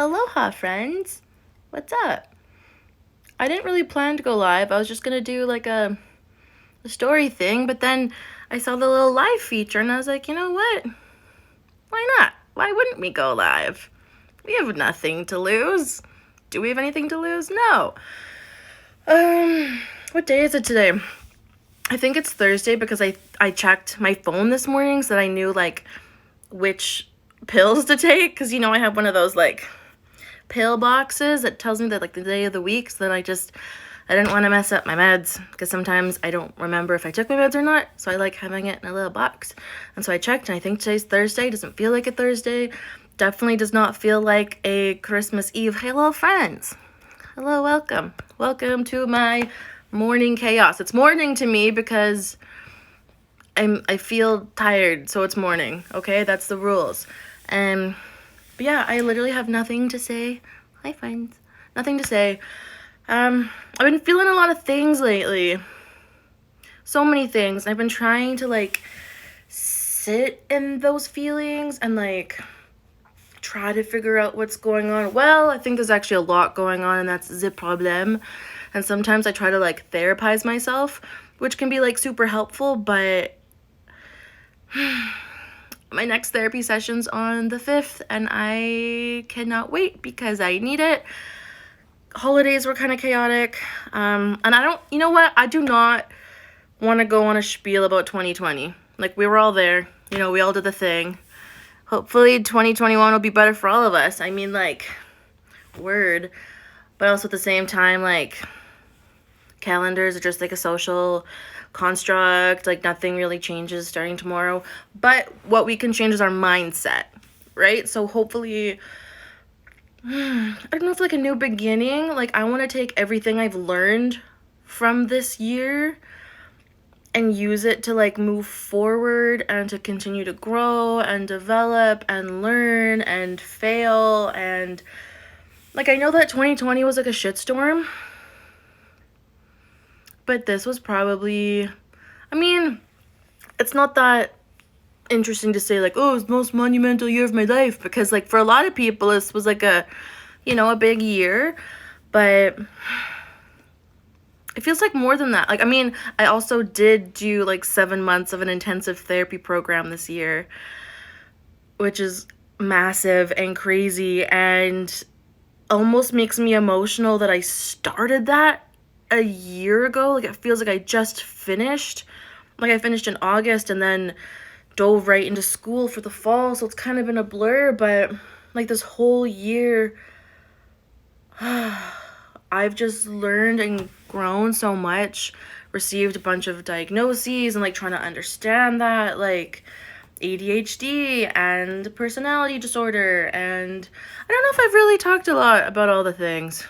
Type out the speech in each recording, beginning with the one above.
Aloha, friends. What's up? I didn't really plan to go live. I was just gonna do like a story thing, but then I saw the little live feature and I was like, you know what? Why not? Why wouldn't we go live? We have nothing to lose. Do we have anything to lose? No. What day is it today? I think it's Thursday because I checked my phone this morning so that I knew like which pills to take, because I have one of those like pill boxes that tells me that like the day of the week, so that I didn't want to mess up my meds, because sometimes I don't remember if I took my meds or not, so I like having it in a little box. And so I checked, and I think today's Thursday. Doesn't feel like a Thursday. Definitely does not feel like a Christmas Eve. Hello, friends. Hello, welcome to my morning chaos. It's morning to me because I feel tired, so it's morning. Okay, that's the rules. But yeah, I literally have nothing to say. Hi, friends. Nothing to say. I've been feeling a lot of things lately. So many things. I've been trying to like sit in those feelings and like try to figure out what's going on. Well, I think there's actually a lot going on, and that's the problem. And sometimes I try to like therapize myself, which can be like super helpful, but my next therapy session's on the 5th, and I cannot wait because I need it. Holidays were kind of chaotic, and I don't, you know what, I do not want to go on a spiel about 2020. Like, we were all there, we all did the thing. Hopefully 2021 will be better for all of us. I mean, like, word. But also at the same time, like, calendars are just like a social construct. Like, nothing really changes starting tomorrow. But what we can change is our mindset, right? So hopefully, I don't know if like a new beginning. Like, I want to take everything I've learned from this year and use it to like move forward and to continue to grow and develop and learn and fail. And like, I know that 2020 was like a shitstorm, but this was probably, I mean, it's not that interesting to say like, oh, it's the most monumental year of my life, because like for a lot of people this was like a big year, but it feels like more than that. Like, I mean, I also did do like 7 months of an intensive therapy program this year, which is massive and crazy, and almost makes me emotional that I started that a year ago. Like, it feels like I just finished. Like, I finished in August and then dove right into school for the fall, so it's kind of been a blur. But like, this whole year, I've just learned and grown so much, received a bunch of diagnoses, and like trying to understand that, like ADHD and personality disorder. And I don't know if I've really talked a lot about all the things.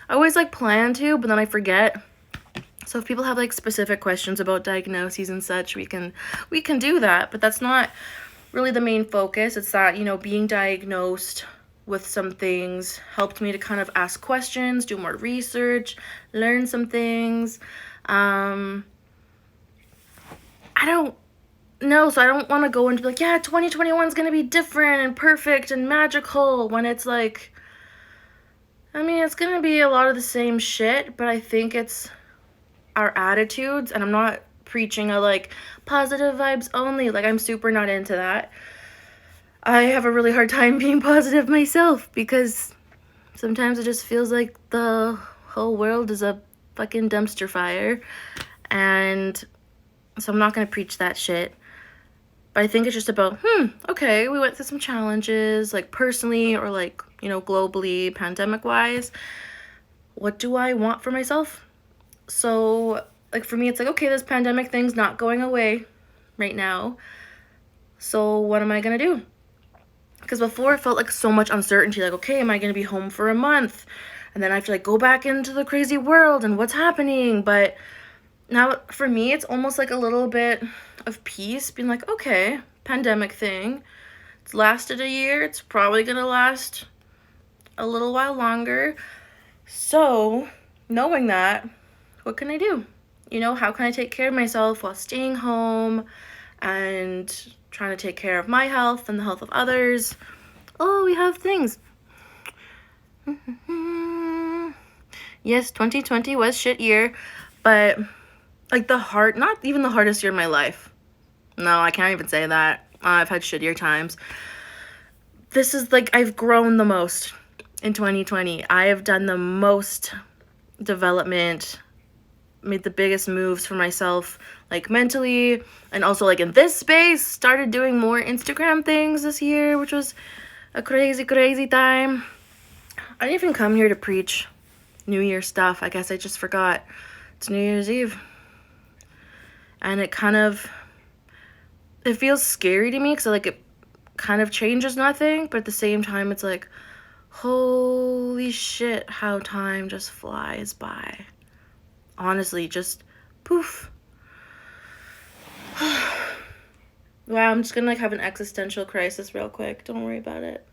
I always like plan to, but then I forget. So if people have like specific questions about diagnoses and such, we can do that, but that's not really the main focus. It's that, being diagnosed with some things helped me to kind of ask questions, do more research, learn some things. I don't know, so I don't want to go into like, yeah, 2021 is going to be different and perfect and magical, when it's like, I mean, it's going to be a lot of the same shit, but I think it's our attitudes. And I'm not preaching a like positive vibes only. Like, I'm super not into that. I have a really hard time being positive myself, because sometimes it just feels like the whole world is a fucking dumpster fire. And so I'm not going to preach that shit. But I think it's just about, okay, we went through some challenges, like personally or like, globally, pandemic-wise. What do I want for myself? So, like, for me, it's like, okay, this pandemic thing's not going away right now. So what am I going to do? Because before, it felt like so much uncertainty. Like, okay, am I going to be home for a month? And then I have to like go back into the crazy world and what's happening. But now for me, it's almost like a little bit of peace, being like, okay, pandemic thing, it's lasted a year, it's probably gonna last a little while longer. So knowing that, what can I do? How can I take care of myself while staying home and trying to take care of my health and the health of others? Oh, we have things. Yes, 2020 was shit year, but like not even the hardest year of my life. No, I can't even say that. I've had shittier times. This is like, I've grown the most in 2020. I have done the most development, made the biggest moves for myself, like mentally, and also like in this space, started doing more Instagram things this year, which was a crazy, crazy time. I didn't even come here to preach New Year stuff. I guess I just forgot. It's New Year's Eve. And it feels scary to me because like it kind of changes nothing, but at the same time it's like, holy shit, how time just flies by. Honestly, just poof. Wow, I'm just gonna like have an existential crisis real quick. Don't worry about it.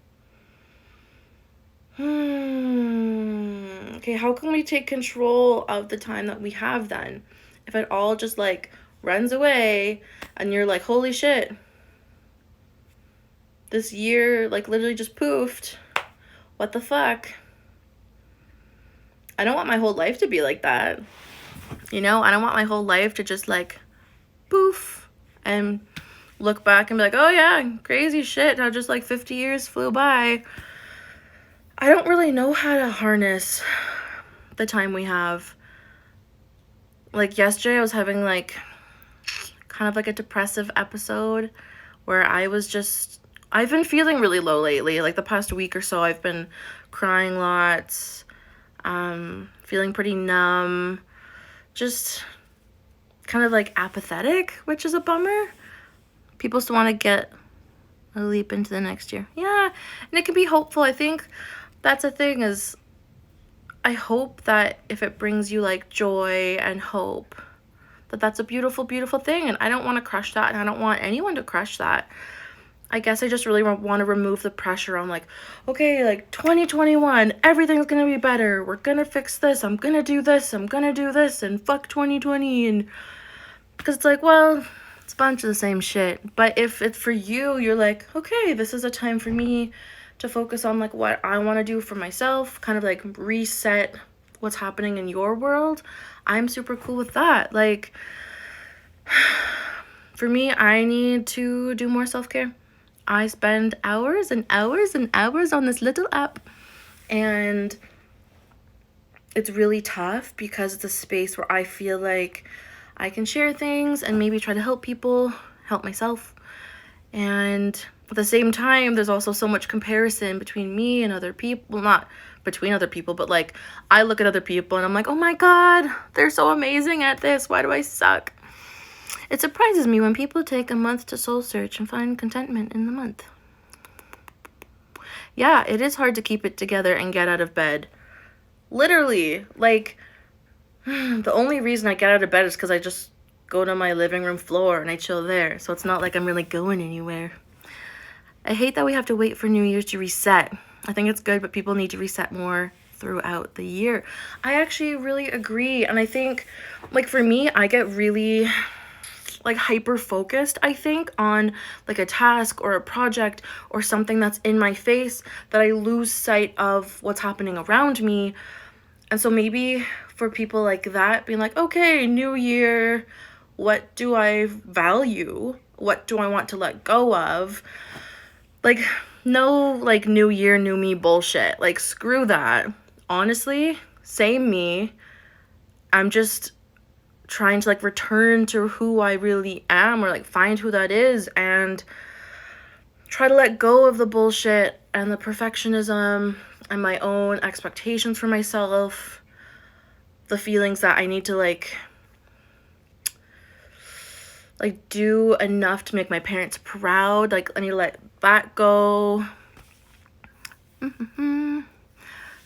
Okay, how can we take control of the time that we have then? If it all just like runs away and you're like, holy shit, this year like literally just poofed. What the fuck? I don't want my whole life to be like that. You know, I don't want my whole life to just like poof and look back and be like, oh yeah, crazy shit, how just like 50 years flew by. I don't really know how to harness the time we have. Like yesterday I was having like kind of like a depressive episode where I've been feeling really low lately. Like the past week or so I've been crying lots, feeling pretty numb, just kind of like apathetic, which is a bummer. People still want to get a leap into the next year. Yeah, and it can be hopeful. I think that's the thing is I hope that if it brings you like joy and hope, that's a beautiful, beautiful thing. And I don't want to crush that, and I don't want anyone to crush that. I guess I just really want to remove the pressure on like, okay, like 2021, everything's going to be better. We're going to fix this. I'm going to do this. I'm going to do this. And fuck 2020. And because it's like, well, it's a bunch of the same shit. But if it's for you, you're like, okay, this is a time for me to focus on like what I want to do for myself, kind of like reset what's happening in your world. I'm super cool with that. Like, for me, I need to do more self-care. I spend hours and hours and hours on this little app, and it's really tough because it's a space where I feel like I can share things and maybe try to help people, help myself. And at the same time, there's also so much comparison between me and other people. Well, not between other people, but like I look at other people and I'm like, oh my God, they're so amazing at this. Why do I suck? It surprises me when people take a month to soul search and find contentment in the month. Yeah, it is hard to keep it together and get out of bed. Literally, like, the only reason I get out of bed is because I just go to my living room floor and I chill there. So it's not like I'm really going anywhere. I hate that we have to wait for New Year's to reset. I think it's good, but people need to reset more throughout the year. I actually really agree. And I think, like, for me, I get really like hyper focused, I think, on like a task or a project or something that's in my face that I lose sight of what's happening around me. And so maybe for people like that, being like, okay, new year, what do I value? What do I want to let go of? Like, no, like, new year, new me bullshit. Like, screw that. Honestly, same me. I'm just trying to like return to who I really am, or like find who that is, and try to let go of the bullshit and the perfectionism and my own expectations for myself, the feelings that I need to like do enough to make my parents proud. Like, I need to let that go.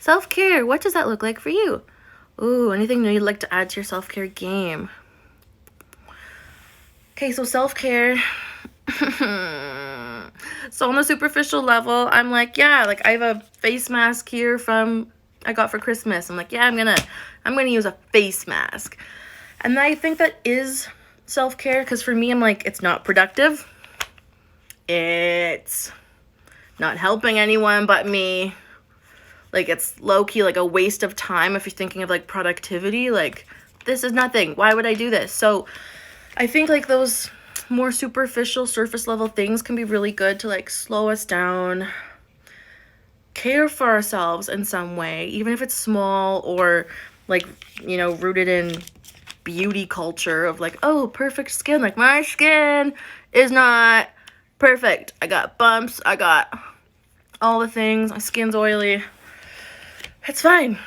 Self-care, what does that look like for you? Ooh, anything new you'd like to add to your self-care game? Okay, so self-care. So on the superficial level, I'm like, yeah, like I have a face mask here I got for Christmas. I'm like, yeah, I'm gonna use a face mask. And I think that is self-care, because for me, I'm like, it's not productive. It's not helping anyone but me. Like, it's low-key, like, a waste of time if you're thinking of, like, productivity. Like, this is nothing. Why would I do this? So I think, like, those more superficial, surface-level things can be really good to, like, slow us down, care for ourselves in some way, even if it's small or, like, you know, rooted in beauty culture of, like, oh, perfect skin. Like, my skin is not perfect. I got bumps. I got all the things. My skin's oily. It's fine.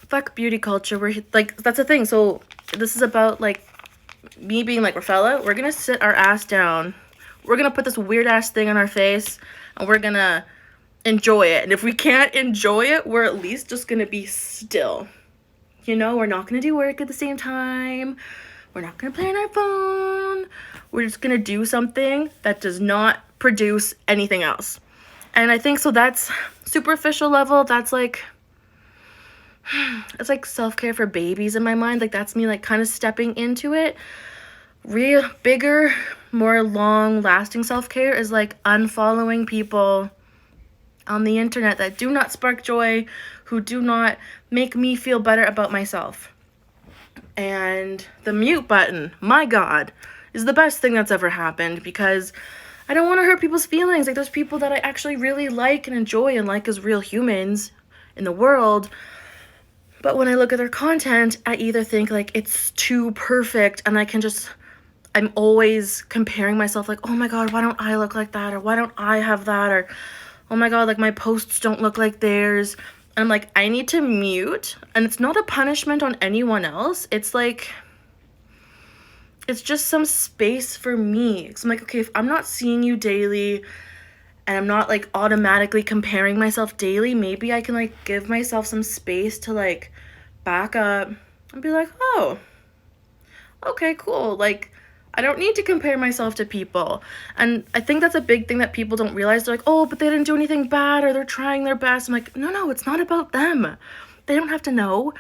Fuck beauty culture. We're, like, that's the thing. So this is about, like, me being like, Rafaela, we're gonna sit our ass down. We're gonna put this weird ass thing on our face, and we're gonna enjoy it. And if we can't enjoy it, we're at least just gonna be still. You know, we're not gonna do work at the same time. We're not gonna play on our phone. We're just gonna do something that does not produce anything else. And I think so that's superficial level. That's like, it's like self-care for babies in my mind. Like, that's me, like, kind of stepping into it. Real bigger, more long-lasting self-care is like unfollowing people on the internet that do not spark joy, who do not make me feel better about myself. And the mute button, my God, is the best thing that's ever happened, because I don't want to hurt people's feelings. Like, there's people that I actually really like and enjoy and like as real humans in the world. But when I look at their content, I either think, like, it's too perfect, and I'm always comparing myself, like, oh my God, why don't I look like that? Or why don't I have that? Or, oh my God, like, my posts don't look like theirs. And I'm like, I need to mute. And it's not a punishment on anyone else. It's like, it's just some space for me. So I'm like, okay, if I'm not seeing you daily and I'm not, like, automatically comparing myself daily, maybe I can, like, give myself some space to, like, back up and be like, oh, okay, cool. Like, I don't need to compare myself to people. And I think that's a big thing that people don't realize. They're like, oh, but they didn't do anything bad, or they're trying their best. I'm like, no, it's not about them. They don't have to know.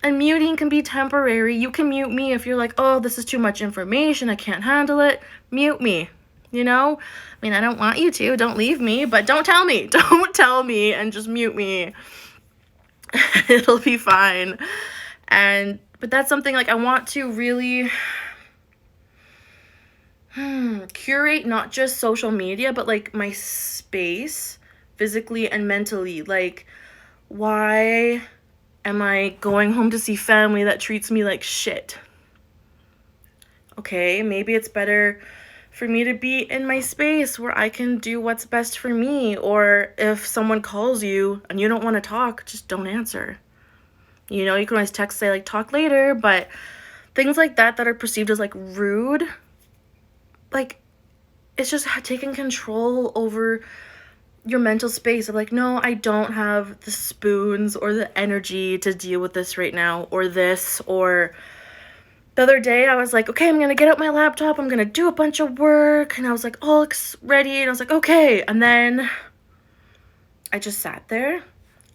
And muting can be temporary. You can mute me if you're like, oh, this is too much information, I can't handle it. Mute me, you know? I mean, I don't want you to. Don't leave me, but don't tell me. Don't tell me, and just mute me. It'll be fine. But that's something, like, I want to really curate not just social media, but, like, my space physically and mentally. Like, why am I going home to see family that treats me like shit? Okay, maybe it's better for me to be in my space where I can do what's best for me. Or if someone calls you and you don't want to talk, just don't answer. You know, you can always text, say, like, talk later, but things like that are perceived as, like, rude, like, it's just taking control over your mental space of, like, no, I don't have the spoons or the energy to deal with this right now, or this. Or the other day I was like, okay, I'm gonna get out my laptop, I'm gonna do a bunch of work, and I was like all ready, and I was like, okay, and then I just sat there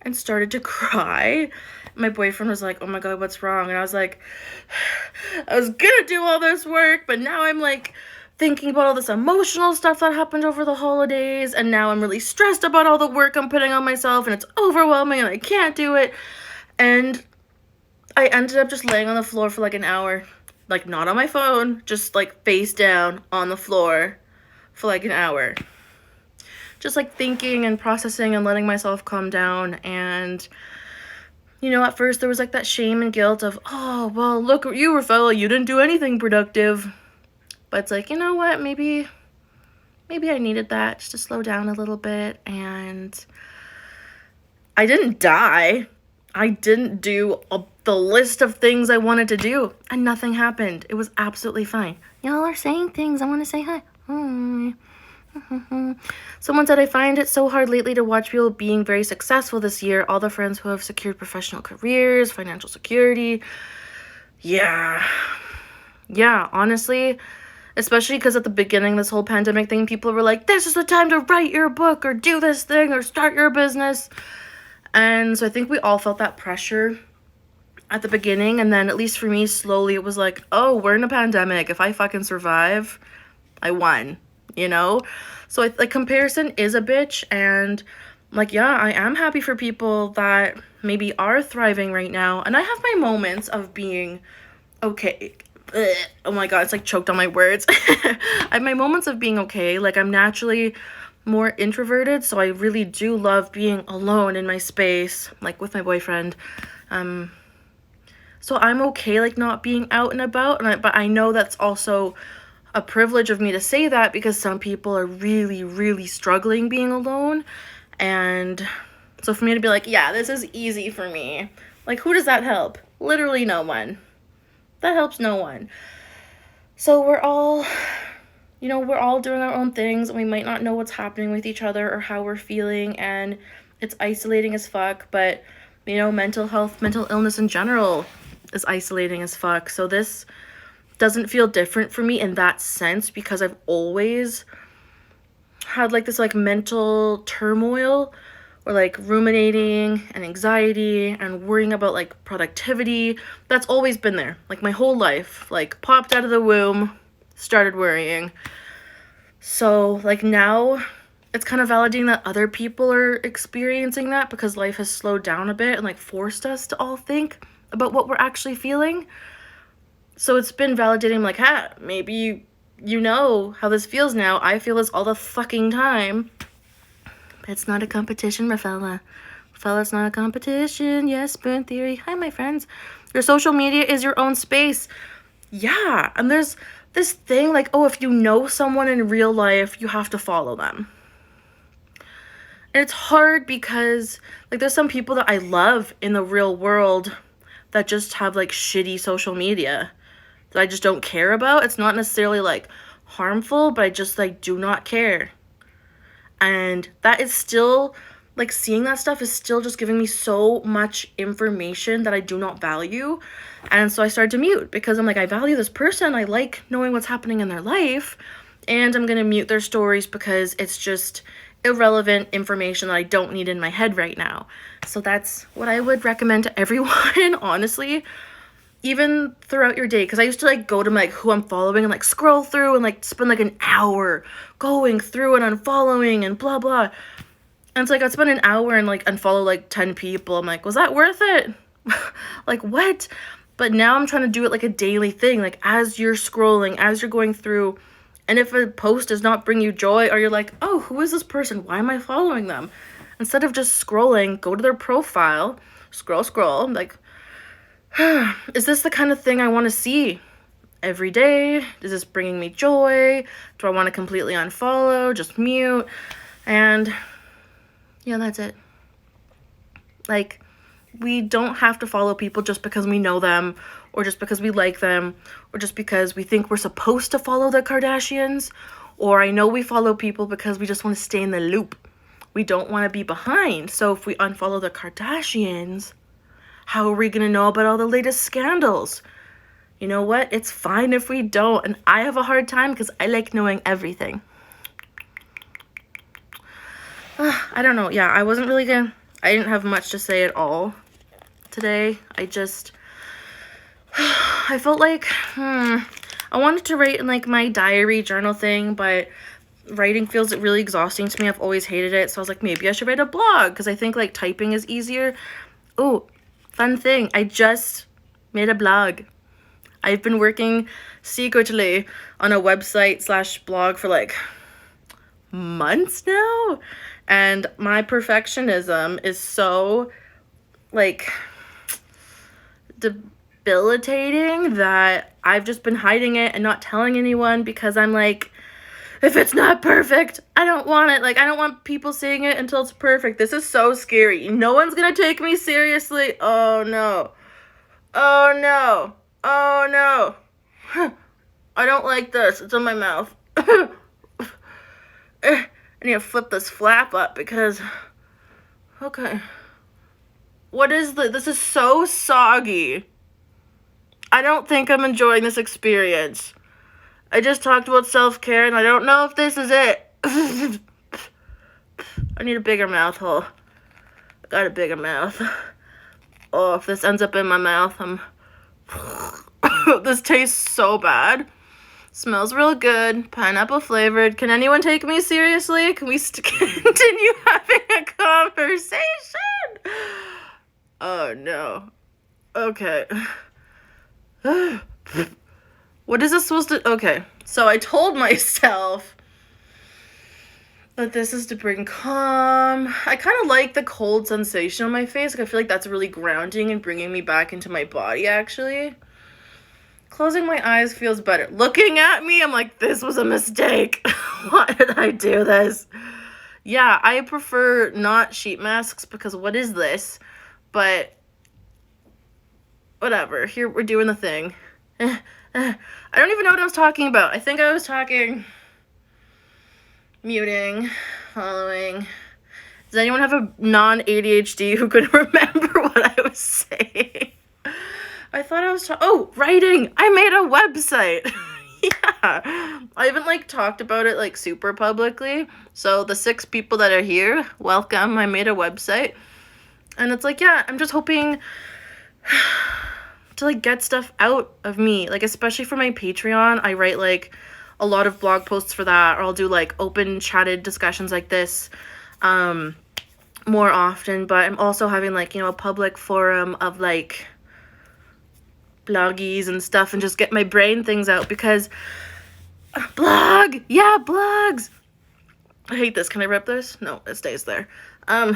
and started to cry. My boyfriend was like, oh my God, what's wrong? And I was like, I was gonna do all this work, but now I'm, like, thinking about all this emotional stuff that happened over the holidays, and now I'm really stressed about all the work I'm putting on myself, and it's overwhelming, and I can't do it. And I ended up just laying on the floor for, like, an hour, like, not on my phone, just, like, face down on the floor for, like, an hour. Just, like, thinking and processing and letting myself calm down. And, you know, at first there was, like, that shame and guilt of, oh, well, look at you, Rafaela, you didn't do anything productive. But it's like, you know what, maybe I needed that just to slow down a little bit. And I didn't die. I didn't do the list of things I wanted to do, and nothing happened. It was absolutely fine. Y'all are saying things. I want to say hi. Someone said, I find it so hard lately to watch people being very successful this year. All the friends who have secured professional careers, financial security. Yeah, honestly, especially because at the beginning, this whole pandemic thing, people were like, this is the time to write your book or do this thing or start your business. And so I think we all felt that pressure at the beginning. And then, at least for me, slowly it was like, oh, we're in a pandemic. If I fucking survive, I won, you know? So like, comparison is a bitch. And like, yeah, I am happy for people that maybe are thriving right now. And I have my moments of being okay. Ugh. Oh my god, it's like choked on my words. I have my moments of being okay. Like, I'm naturally more introverted, so I really do love being alone in my space, like with my boyfriend. So I'm okay, like, not being out and about, but I know that's also a privilege of me to say that because some people are really, really struggling being alone. And so for me to be like, yeah, this is easy for me. Like, who does that help? Literally no one. That helps no one. So we're all doing our own things, and we might not know what's happening with each other or how we're feeling, and it's isolating as fuck, but, mental health, mental illness in general is isolating as fuck. So this doesn't feel different for me in that sense because I've always had, like, this, like, mental turmoil or, like, ruminating and anxiety and worrying about, like, productivity. That's always been there, like, my whole life. Like, popped out of the womb, started worrying. So, like, now it's kind of validating that other people are experiencing that because life has slowed down a bit and, like, forced us to all think about what we're actually feeling. So it's been validating, like, maybe you know how this feels now. I feel this all the fucking time. But it's not a competition, Rafaela. Rafaela, it's not a competition. Yes, Spoon Theory. Hi, my friends. Your social media is your own space. Yeah, and there's this thing, like, oh, if you know someone in real life, you have to follow them. And it's hard because, like, there's some people that I love in the real world that just have, like, shitty social media that I just don't care about. It's not necessarily, like, harmful, but I just, like, do not care. And that is still, like, seeing that stuff is still just giving me so much information that I do not value. And so I started to mute because I'm like, I value this person. I like knowing what's happening in their life. And I'm going to mute their stories because it's just irrelevant information that I don't need in my head right now. So that's what I would recommend to everyone, honestly. Even throughout your day, because I used to, like, go to, like, who I'm following and, like, scroll through and, like, spend, like, an hour going through and unfollowing and blah, blah. And it's like, I'd spend an hour and, like, unfollow, like, 10 people. I'm like, was that worth it? Like, what? But now I'm trying to do it, like, a daily thing. Like, as you're scrolling, as you're going through, and if a post does not bring you joy, or you're like, oh, who is this person? Why am I following them? Instead of just scrolling, go to their profile, scroll, like, is this the kind of thing I want to see every day? Is this bringing me joy? Do I want to completely unfollow, just mute? And yeah, that's it. Like, we don't have to follow people just because we know them, or just because we like them, or just because we think we're supposed to follow the Kardashians. Or I know we follow people because we just want to stay in the loop. We don't want to be behind. So if we unfollow the Kardashians, how are we going to know about all the latest scandals? You know what? It's fine if we don't. And I have a hard time because I like knowing everything. I don't know. Yeah, I didn't have much to say at all today. I felt like, I wanted to write in, like, my diary journal thing, but writing feels really exhausting to me. I've always hated it. So I was like, maybe I should write a blog because I think, like, typing is easier. Oh, fun thing. I just made a blog. I've been working secretly on a website/blog for, like, months now. And my perfectionism is so, like, debilitating that I've just been hiding it and not telling anyone because I'm like, if it's not perfect, I don't want it. Like, I don't want people seeing it until it's perfect. This is so scary. No one's gonna take me seriously. Oh, no. Oh, no. Oh, no. I don't like this. It's in my mouth. I need to flip this flap up because... Okay. What is this? Is so soggy. I don't think I'm enjoying this experience. I just talked about self-care, and I don't know if this is it. I need a bigger mouth hole. I got a bigger mouth. Oh, if this ends up in my mouth, this tastes so bad. Smells real good. Pineapple flavored. Can anyone take me seriously? Can we continue having a conversation? Oh no. Okay. What is this supposed to... Okay. So I told myself that this is to bring calm. I kind of like the cold sensation on my face. Like, I feel like that's really grounding and bringing me back into my body, actually. Closing my eyes feels better. Looking at me, I'm like, this was a mistake. Why did I do this? Yeah, I prefer not sheet masks because what is this? But whatever. Here, we're doing the thing. I don't even know what I was talking about. I think I was talking... muting, following. Does anyone have a non-ADHD who could remember what I was saying? I thought I was writing! I made a website! Yeah! I haven't, like, talked about it, like, super publicly. So the 6 people that are here, welcome. I made a website. And it's like, yeah, I'm just hoping to, like, get stuff out of me. Like, especially for my Patreon, I write, like, a lot of blog posts for that, or I'll do, like, open chatted discussions like this more often. But I'm also having, like, you know, a public forum of, like, bloggies and stuff, and just get my brain things out, because blog, yeah, blogs. I hate this. Can I rip this? No, it stays there. I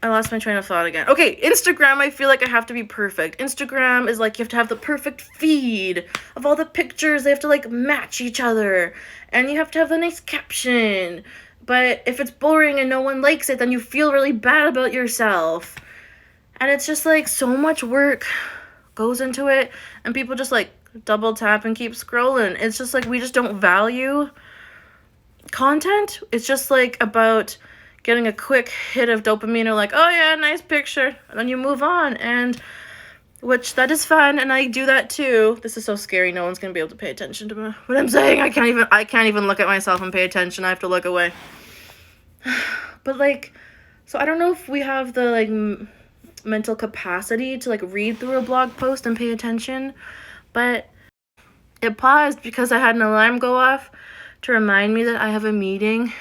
lost my train of thought again. Okay, Instagram, I feel like I have to be perfect. Instagram is like, you have to have the perfect feed of all the pictures. They have to, like, match each other. And you have to have the nice caption. But if it's boring and no one likes it, then you feel really bad about yourself. And it's just, like, so much work goes into it. And people just, like, double tap and keep scrolling. It's just, like, we just don't value content. It's just, like, about getting a quick hit of dopamine, or like, oh yeah, nice picture, and then you move on, and which that is fun, and I do that too. This is so scary. No one's gonna be able to pay attention to what I'm saying. I can't even look at myself and pay attention. I have to look away. But, like, so I don't know if we have the, like, mental capacity to, like, read through a blog post and pay attention, but it paused because I had an alarm go off to remind me that I have a meeting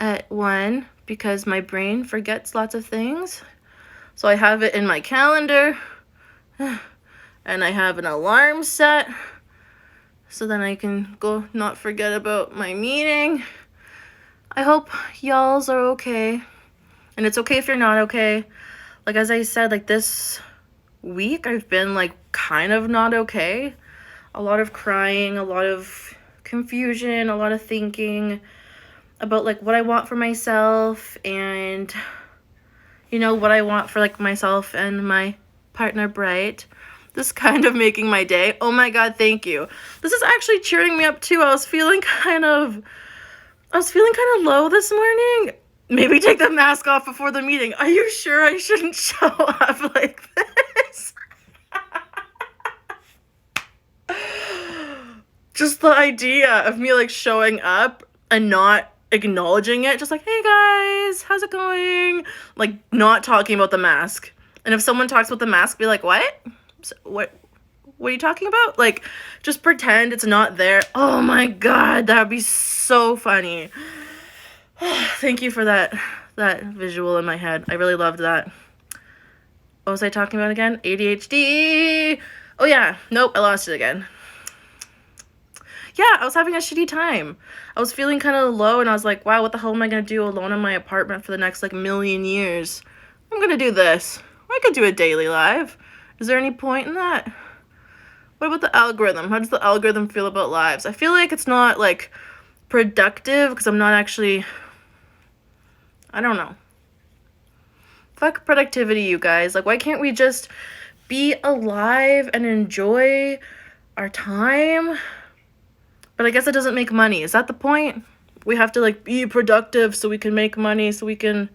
at 1, because my brain forgets lots of things. So I have it in my calendar, and I have an alarm set, so then I can go not forget about my meeting. I hope y'all's are okay, and it's okay if you're not okay. Like, as I said, like, this week I've been, like, kind of not okay. A lot of crying, a lot of confusion, a lot of thinking about, like, what I want for myself, and, you know, what I want for, like, myself and my partner, Bright. This kind of making my day. Oh my god, thank you. This is actually cheering me up too. I was feeling kind of low this morning. Maybe take the mask off before the meeting. Are you sure I shouldn't show up like this? Just the idea of me, like, showing up and not acknowledging it, just like, hey guys, how's it going? Like, not talking about the mask. And if someone talks about the mask, be like, what? What are you talking about? Like, just pretend it's not there. Oh my god, that would be so funny. Thank you for that visual in my head. I really loved that. What was I talking about again? ADHD. Oh yeah, nope, I lost it again. Yeah, I was having a shitty time. I was feeling kind of low, and I was like, wow, what the hell am I going to do alone in my apartment for the next, like, million years? I'm going to do this. I could do a daily live. Is there any point in that? What about the algorithm? How does the algorithm feel about lives? I feel like it's not, like, productive, because I'm not actually... I don't know. Fuck productivity, you guys. Like, why can't we just be alive and enjoy our time? But I guess it doesn't make money. Is that the point? We have to, like, be productive so we can make money, so we can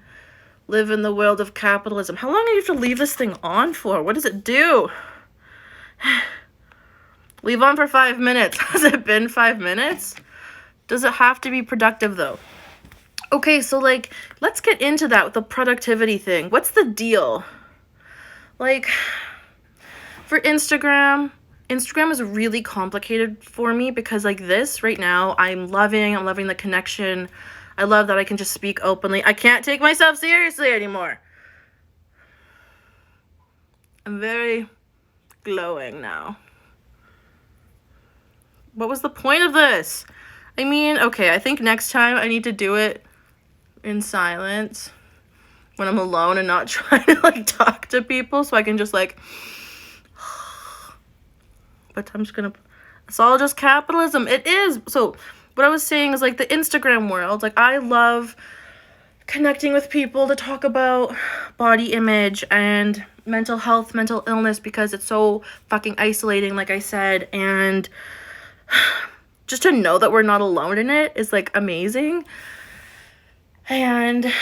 live in the world of capitalism. How long do you have to leave this thing on for? What does it do? Leave on for 5 minutes. Has it been 5 minutes? Does it have to be productive, though? Okay, so, like, let's get into that with the productivity thing. What's the deal? Like, for Instagram, Instagram is really complicated for me because like this right now, I'm loving the connection. I love that I can just speak openly. I can't take myself seriously anymore. I'm very glowing now. What was the point of this? I mean, okay, I think next time I need to do it in silence when I'm alone and not trying to like talk to people, so I can just like, but I'm just gonna, it's all just capitalism. It is. So what I was saying is like the Instagram world, like I love connecting with people to talk about body image and mental health, mental illness, because it's so fucking isolating, like I said, and just to know that we're not alone in it is like amazing. And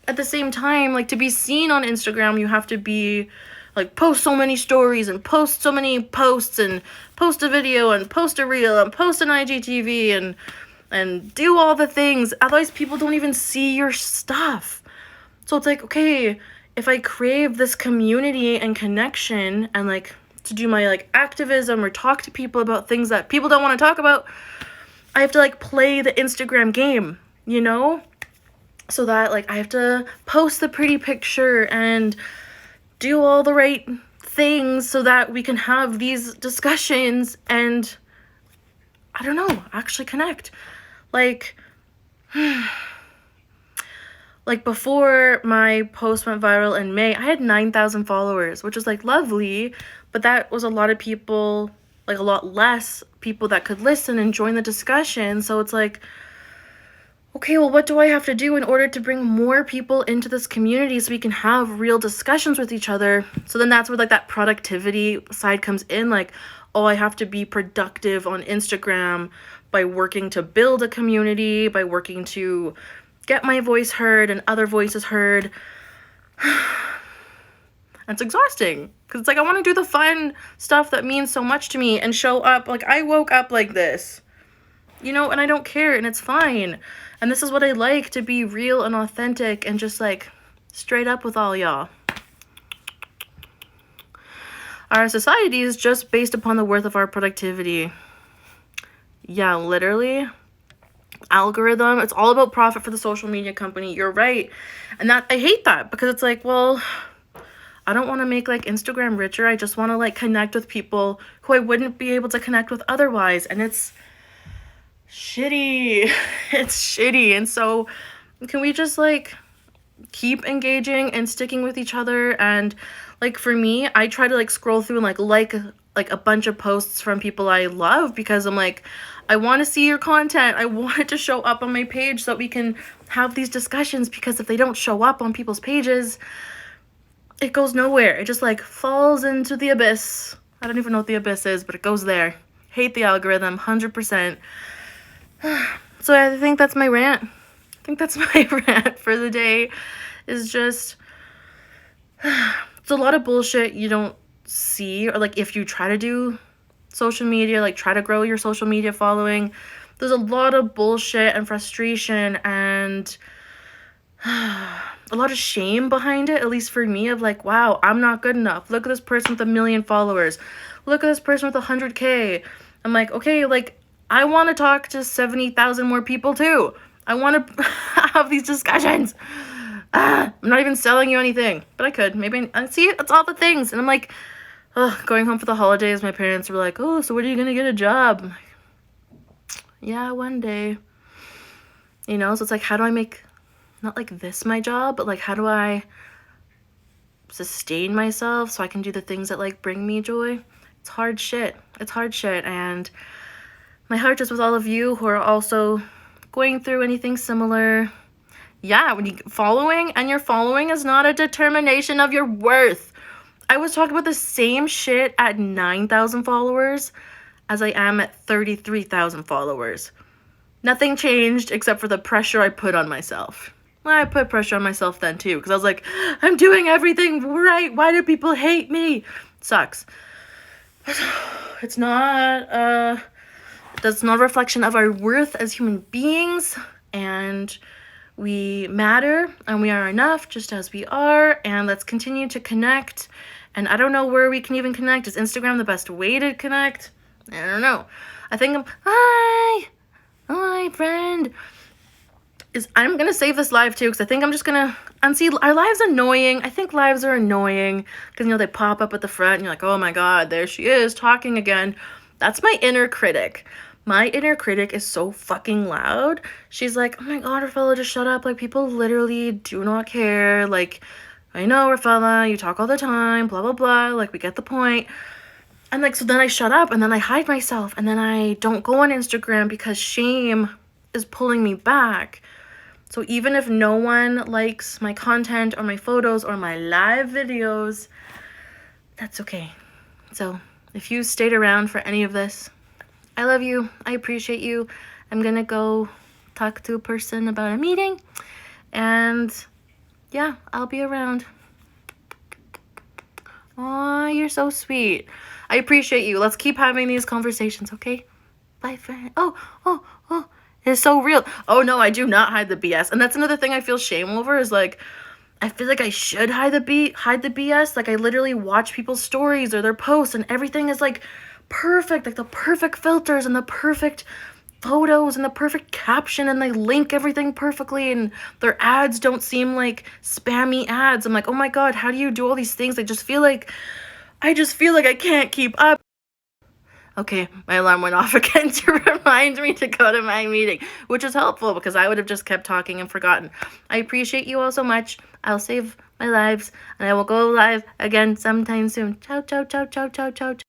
at the same time, like to be seen on Instagram, you have to be like post so many stories and post so many posts and post a video and post a reel and post an IGTV and do all the things. Otherwise people don't even see your stuff. So it's like, okay, if I crave this community and connection and like to do my like activism or talk to people about things that people don't want to talk about, I have to like play the Instagram game, you know? So that like I have to post the pretty picture and do all the right things so that we can have these discussions and I don't know, actually connect. Like like before my post went viral in May, I had 9,000 followers, which was like lovely, but that was a lot of people, like a lot less people that could listen and join the discussion. So it's like, okay, well, what do I have to do in order to bring more people into this community so we can have real discussions with each other? So then that's where like that productivity side comes in, like, oh, I have to be productive on Instagram by working to build a community, by working to get my voice heard and other voices heard. It's exhausting because it's like I want to do the fun stuff that means so much to me and show up. Like I woke up like this, you know, and I don't care and it's fine. And this is what I like, to be real and authentic and just like straight up with all y'all. Our society is just based upon the worth of our productivity. Yeah, literally. Algorithm, it's all about profit for the social media company. You're right. And that I hate that because it's like, well, I don't want to make like Instagram richer. I just want to like connect with people who I wouldn't be able to connect with otherwise. And it's shitty. It's shitty. And so can we just like keep engaging and sticking with each other? And like for me, I try to like scroll through and like a bunch of posts from people I love because I'm like, I want to see your content. I want it to show up on my page so that we can have these discussions, because if they don't show up on people's pages, it goes nowhere. It just like falls into the abyss. I don't even know what the abyss is, but it goes there. Hate the algorithm, 100%. So I think that's my rant. I think that's my rant for the day, is just, it's a lot of bullshit you don't see, or like if you try to do social media, like try to grow your social media following, there's a lot of bullshit and frustration and a lot of shame behind it, at least for me, of like, wow, I'm not good enough. Look at this person with 1 million followers. Look at this person with 100K. I'm like, okay, like I want to talk to 70,000 more people too. I want to have these discussions. I'm not even selling you anything, but I could. Maybe I see it. It's all the things. And I'm like, going home for the holidays, my parents were like, oh, so when are you going to get a job? I'm like, yeah, one day. You know, so it's like, how do I make, not like this my job, but like, how do I sustain myself so I can do the things that like bring me joy? It's hard shit. It's hard shit. And my heart is with all of you who are also going through anything similar. Yeah, when you following, and your following is not a determination of your worth. I was talking about the same shit at 9,000 followers as I am at 33,000 followers. Nothing changed except for the pressure I put on myself. Well, I put pressure on myself then too, because I was like, I'm doing everything right. Why do people hate me? It sucks. It's not, that's not a reflection of our worth as human beings, and we matter and we are enough just as we are, and let's continue to connect And I don't know where we can even connect. Is Instagram the best way to connect? I don't know. I think hi, friend. I'm gonna save this live too, because I think I'm just gonna unsee. Are lives annoying? I think lives are annoying because, you know, they pop up at the front and you're like, oh my god, there she is talking again. That's my inner critic. My inner critic is so fucking loud. She's like, oh my god, Rafaela, just shut up. Like, people literally do not care. Like, I know, Rafaela, you talk all the time, blah blah blah. Like, we get the point. And like, so then I shut up and then I hide myself and then I don't go on Instagram because shame is pulling me back. So even if no one likes my content or my photos or my live videos, that's okay. So if you stayed around for any of this, I love you. I appreciate you. I'm gonna go talk to a person about a meeting. And yeah, I'll be around. Aw, you're so sweet. I appreciate you. Let's keep having these conversations, okay? Bye, friend. Oh. It's so real. Oh no, I do not hide the BS. And that's another thing I feel shame over is like, I feel like I should hide the BS. Like, I literally watch people's stories or their posts and everything is like perfect, like the perfect filters and the perfect photos and the perfect caption, and they link everything perfectly and their ads don't seem like spammy ads. I'm like, oh my god, how do you do all these things? I just feel like I can't keep up. Okay, my alarm went off again to remind me to go to my meeting, which is helpful because I would have just kept talking and forgotten. I appreciate you all so much. I'll save my lives and I will go live again sometime soon. Ciao, ciao, ciao, ciao, ciao, ciao.